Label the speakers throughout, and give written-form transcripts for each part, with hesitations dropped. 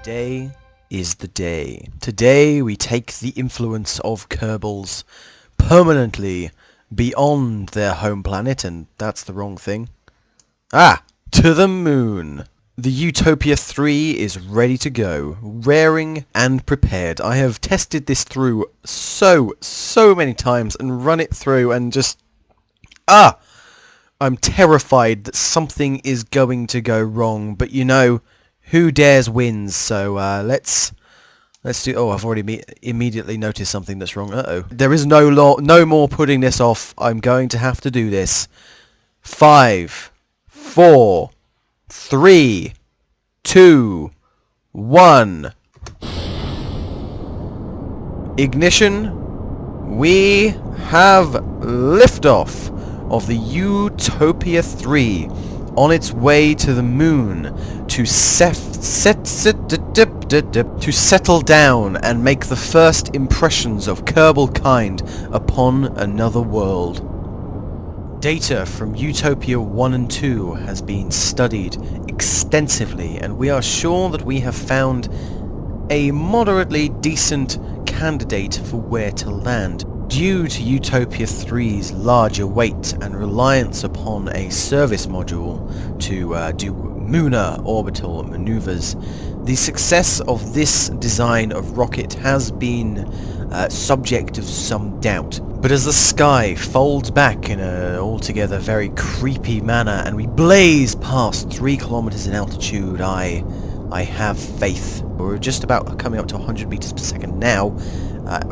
Speaker 1: Today is the day. Today we take the influence of Kerbals permanently beyond their home planet, and that's the wrong thing. To the moon. The Utopia III is ready to go, raring and prepared. I have tested this through so many times and run it through and just... I'm terrified that something is going to go wrong, but you know, who dares wins, so let's do... Oh, I've already immediately noticed something that's wrong. There is no more putting this off. I'm going to have to do this. 5, 4, 3, 2, 1. Ignition. We have liftoff of the Utopia III on its way to the moon to settle down and make the first impressions of Kerbal kind upon another world. Data from Utopia 1 and 2 has been studied extensively, and we are sure that we have found a moderately decent candidate for where to land. Due to Utopia 3's larger weight and reliance upon a service module to do lunar orbital maneuvers, the success of this design of rocket has been subject of some doubt. But as the sky folds back in an altogether very creepy manner and we blaze past 3 kilometers in altitude, I have faith. We're just about coming up to 100 meters per second now.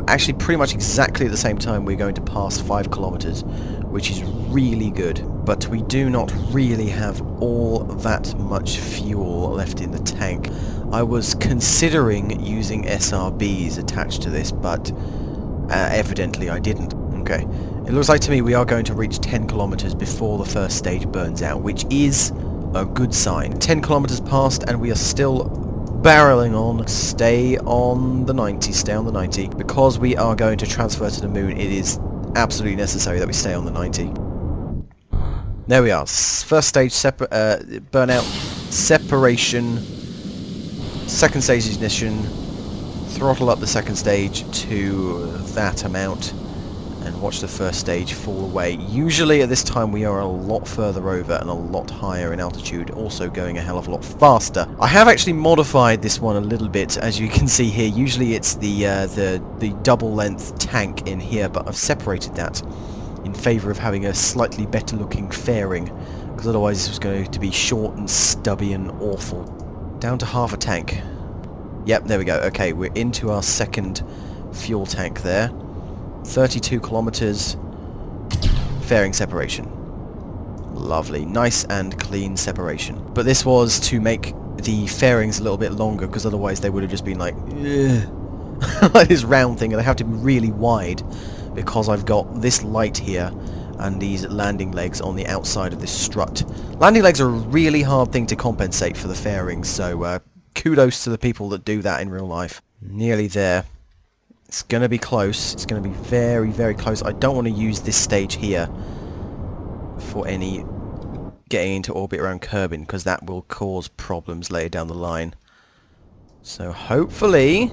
Speaker 1: Actually, pretty much exactly at the same time we're going to pass 5 kilometers, which is really good. But we do not really have all that much fuel left in the tank. I was considering using SRBs attached to this, but evidently I didn't. Okay, it looks like to me we are going to reach 10 kilometers before the first stage burns out, which is a good sign. 10 kilometers passed and we are still barreling on. Stay on the 90, because we are going to transfer to the moon. It is absolutely necessary that we stay on the 90. There we are. First stage burnout, separation, second stage ignition, throttle up the second stage to that amount, and watch the first stage fall away. Usually at this time we are a lot further over and a lot higher in altitude, also going a hell of a lot faster. I have actually modified this one a little bit, as you can see here. Usually it's the double length tank in here, but I've separated that in favour of having a slightly better looking fairing, because otherwise this was going to be short and stubby and awful. Down to half a tank. Yep, there we go. Okay, we're into our second fuel tank there. 32 kilometers, fairing separation. Lovely, nice and clean separation. But this was to make the fairings a little bit longer, because otherwise they would have just been like, like this round thing, and they have to be really wide, because I've got this light here and these landing legs on the outside of this strut. Landing legs are a really hard thing to compensate for the fairings, so kudos to the people that do that in real life. Nearly there. It's going to be close. It's going to be very, very close. I don't want to use this stage here for any getting into orbit around Kerbin, because that will cause problems later down the line. So hopefully,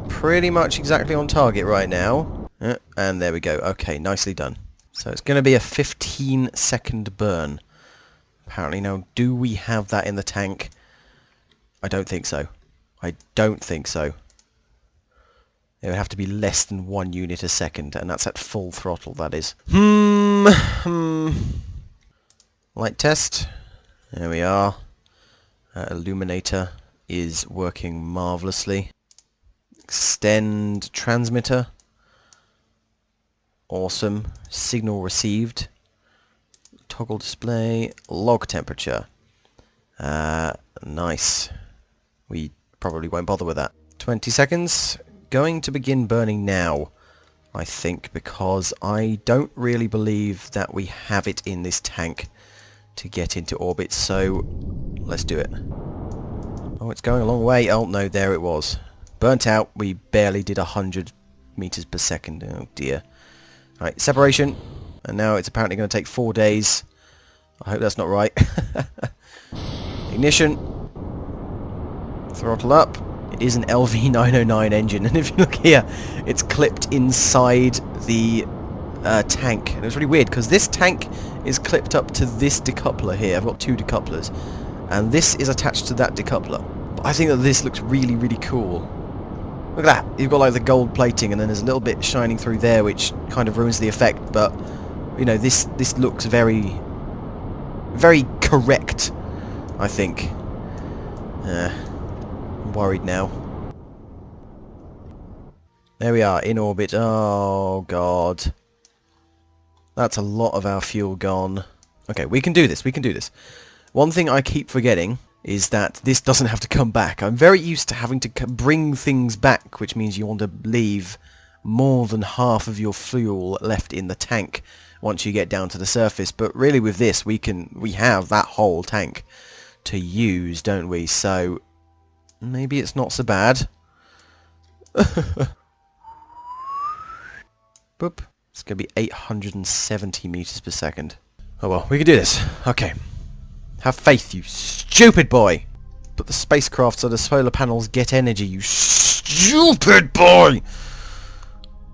Speaker 1: pretty much exactly on target right now. And there we go. Okay, nicely done. So it's going to be a 15-second burn. Apparently. Now, do we have that in the tank? I don't think so. I don't think so. It would have to be less than 1 unit a second, and that's at full throttle, that is. Light test. There we are. Illuminator is working marvellously. Extend transmitter. Awesome. Signal received. Toggle display. Log temperature. Nice. We probably won't bother with that. 20 seconds. Going to begin burning now, I think, because I don't really believe that we have it in this tank to get into orbit, so let's do it. Oh, it's going a long way. Oh no, there it was. Burnt out. We barely did 100 meters per second. Oh dear. Right, separation, and now it's apparently going to take 4 days. I hope that's not right. Ignition. Throttle up. It is an LV909 engine, and if you look here, it's clipped inside the tank. And it's really weird, because this tank is clipped up to this decoupler here. I've got two decouplers, and this is attached to that decoupler. But I think that this looks really, really cool. Look at that. You've got like the gold plating, and then there's a little bit shining through there, which kind of ruins the effect. But you know, this looks very, very correct, I think. I'm worried now. There we are, in orbit. Oh god. That's a lot of our fuel gone. Okay, we can do this, we can do this. One thing I keep forgetting is that this doesn't have to come back. I'm very used to having to bring things back, which means you want to leave more than half of your fuel left in the tank once you get down to the surface. But really with this, we have that whole tank to use, don't we? So maybe it's not so bad. Boop. It's going to be 870 meters per second. Oh well, we can do this. Okay. Have faith, you stupid boy! Put the spacecraft so the solar panels get energy, you stupid boy!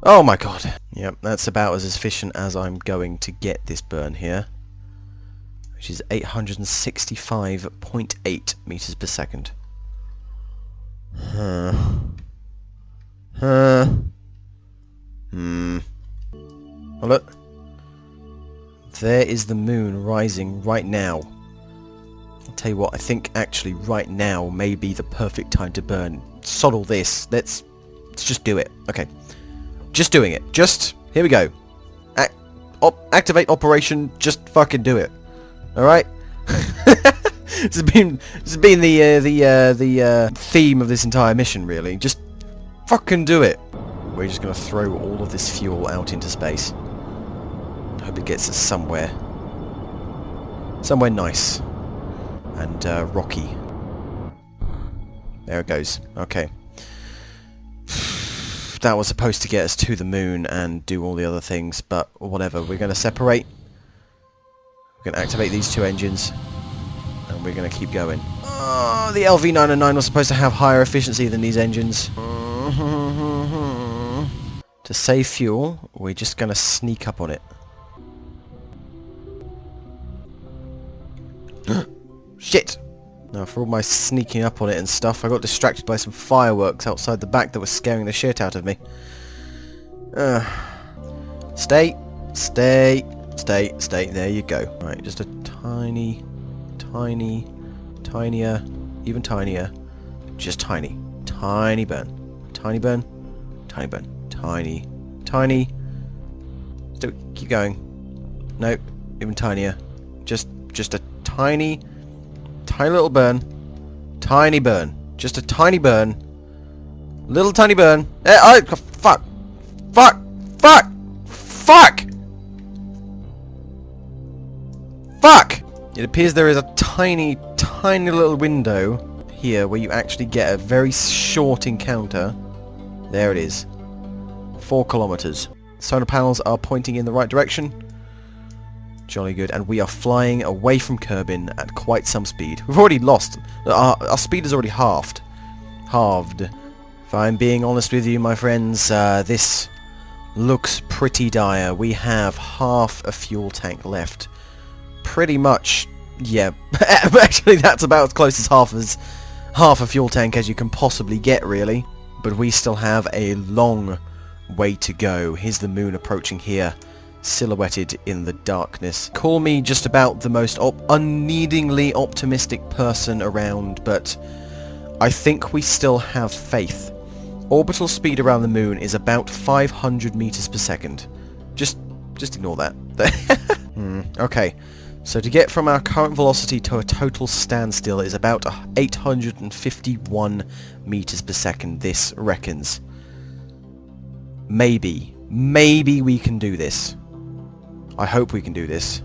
Speaker 1: Oh my god. Yep, that's about as efficient as I'm going to get this burn here. Which is 865.8 meters per second. Oh look. There is the moon rising right now. I'll tell you what, I think actually right now may be the perfect time to burn. Sod all this. Let's just do it. Okay. Just doing it. Just, here we go. Activate operation, just fucking do it. Alright? This has been the theme of this entire mission, really. Just fucking do it. We're just going to throw all of this fuel out into space. Hope it gets us somewhere. Somewhere nice. And rocky. There it goes. Okay. That was supposed to get us to the moon and do all the other things, but whatever. We're going to separate. We're going to activate these two engines. And we're going to keep going. Oh, the LV909 was supposed to have higher efficiency than these engines. To save fuel, we're just going to sneak up on it. Shit! Now, for all my sneaking up on it and stuff, I got distracted by some fireworks outside the back that were scaring the shit out of me. Stay, stay, stay, stay. There you go. Right, just a tiny, tinier, even tinier. Just tiny. Tiny burn. Tiny burn. Tiny burn. Tiny. Tiny. Still keep going. Nope. Even tinier. Just a tiny little burn. Tiny burn. Just a tiny burn. Little tiny burn. Oh, fuck. Fuck. Fuck. Fuck. Fuck. It appears there is a tiny little window here where you actually get a very short encounter. There it is. 4 kilometers. Solar panels are pointing in the right direction. Jolly good. And we are flying away from Kerbin at quite some speed. We've already lost. Our speed is already halved. If I'm being honest with you, my friends, this looks pretty dire. We have half a fuel tank left. Pretty much, yeah. Actually, that's about as close as half a fuel tank as you can possibly get, really. But we still have a long way to go. Here's the moon approaching here, silhouetted in the darkness. Call me just about the most unneedingly optimistic person around, but I think we still have faith. Orbital speed around the moon is about 500 meters per second. Just ignore that. Okay. So to get from our current velocity to a total standstill is about 851 meters per second, this reckons. Maybe we can do this. I hope we can do this.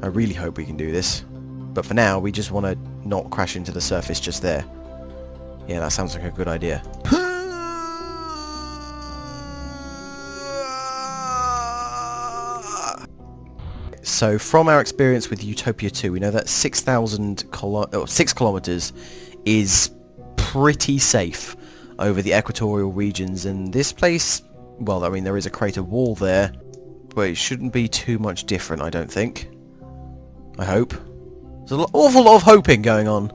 Speaker 1: I really hope we can do this. But for now, we just want to not crash into the surface just there. Yeah, that sounds like a good idea. So from our experience with Utopia 2, we know that 6 kilometers is pretty safe over the equatorial regions, and this place, well, I mean, there is a crater wall there, but it shouldn't be too much different, I don't think. I hope. There's an awful lot of hoping going on.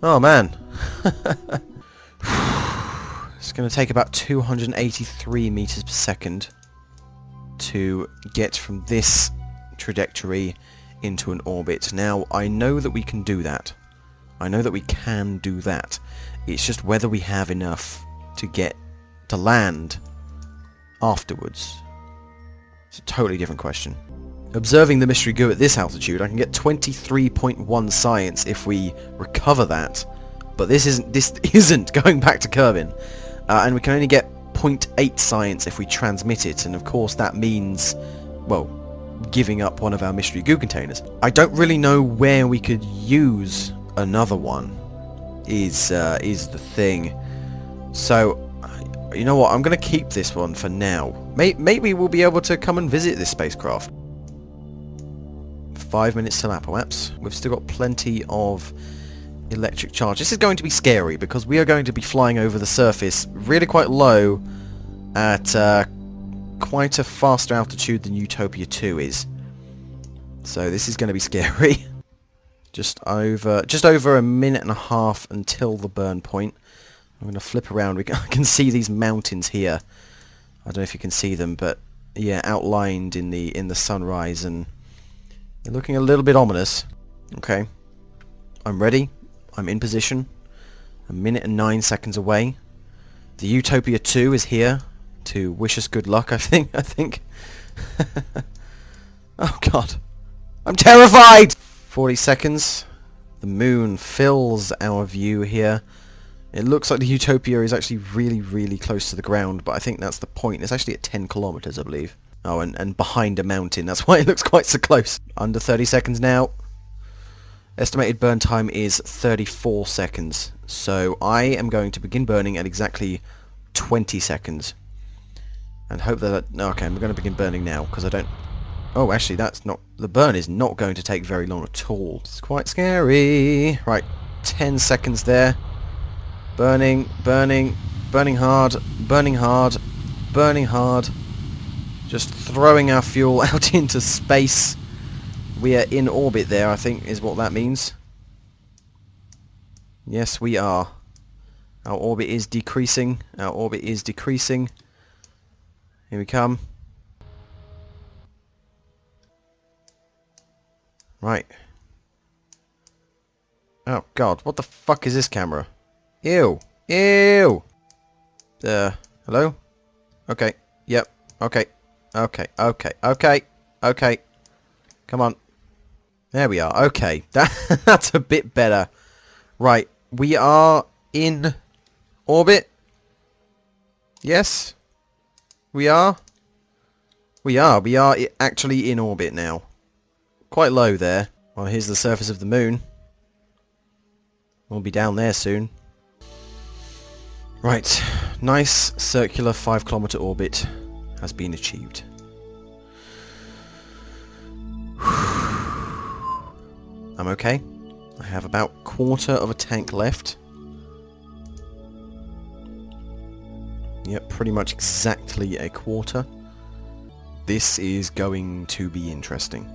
Speaker 1: Oh, man. It's going to take about 283 meters per second to get from this trajectory into an orbit. Now, I know that we can do that. I know that we can do that. It's just whether we have enough to get to land afterwards. It's a totally different question. Observing the mystery goo at this altitude, I can get 23.1 science if we recover that. But this isn't going back to Kerbin. And we can only get 0.8 science if we transmit it, and of course that means, well, giving up one of our mystery goo containers. I don't really know where we could use another one, is the thing. So, you know what, I'm going to keep this one for now. Maybe we'll be able to come and visit this spacecraft. 5 minutes till apoapse. We've still got plenty of electric charge. This is going to be scary because we are going to be flying over the surface really quite low at quite a faster altitude than Utopia 2 is. So this is going to be scary. Just over a minute and a half until the burn point. I'm going to flip around. I can see these mountains here. I don't know if you can see them, but yeah, outlined in the sunrise, and they're looking a little bit ominous. Okay, I'm ready. I'm in position. A minute and 9 seconds away. The Utopia 2 is here to wish us good luck, I think. Oh god. I'm terrified! 40 seconds. The moon fills our view here. It looks like the Utopia is actually really, really close to the ground, but I think that's the point. It's actually at 10 kilometers, I believe. Oh, and behind a mountain. That's why it looks quite so close. Under 30 seconds now. Estimated burn time is 34 seconds. So I am going to begin burning at exactly 20 seconds. And hope that... Okay, I'm going to begin burning now, because I don't... Oh, actually, that's not... The burn is not going to take very long at all. It's quite scary. Right, 10 seconds there. Burning, burning, burning hard, burning hard, burning hard. Just throwing our fuel out into space. We are in orbit there, I think, is what that means. Yes, we are. Our orbit is decreasing. Our orbit is decreasing. Here we come. Right. Oh, God. What the fuck is this camera? Ew. Ew! Hello? Okay. Yep. Okay. Okay. Okay. Okay. Okay. Come on. There we are. Okay. That's a bit better. Right. We are in orbit. Yes? We are? We are. We are actually in orbit now. Quite low there. Well, here's the surface of the moon. We'll be down there soon. Right. Nice circular 5-kilometer orbit has been achieved. I'm okay. I have about a quarter of a tank left. Yep, pretty much exactly a quarter. This is going to be interesting.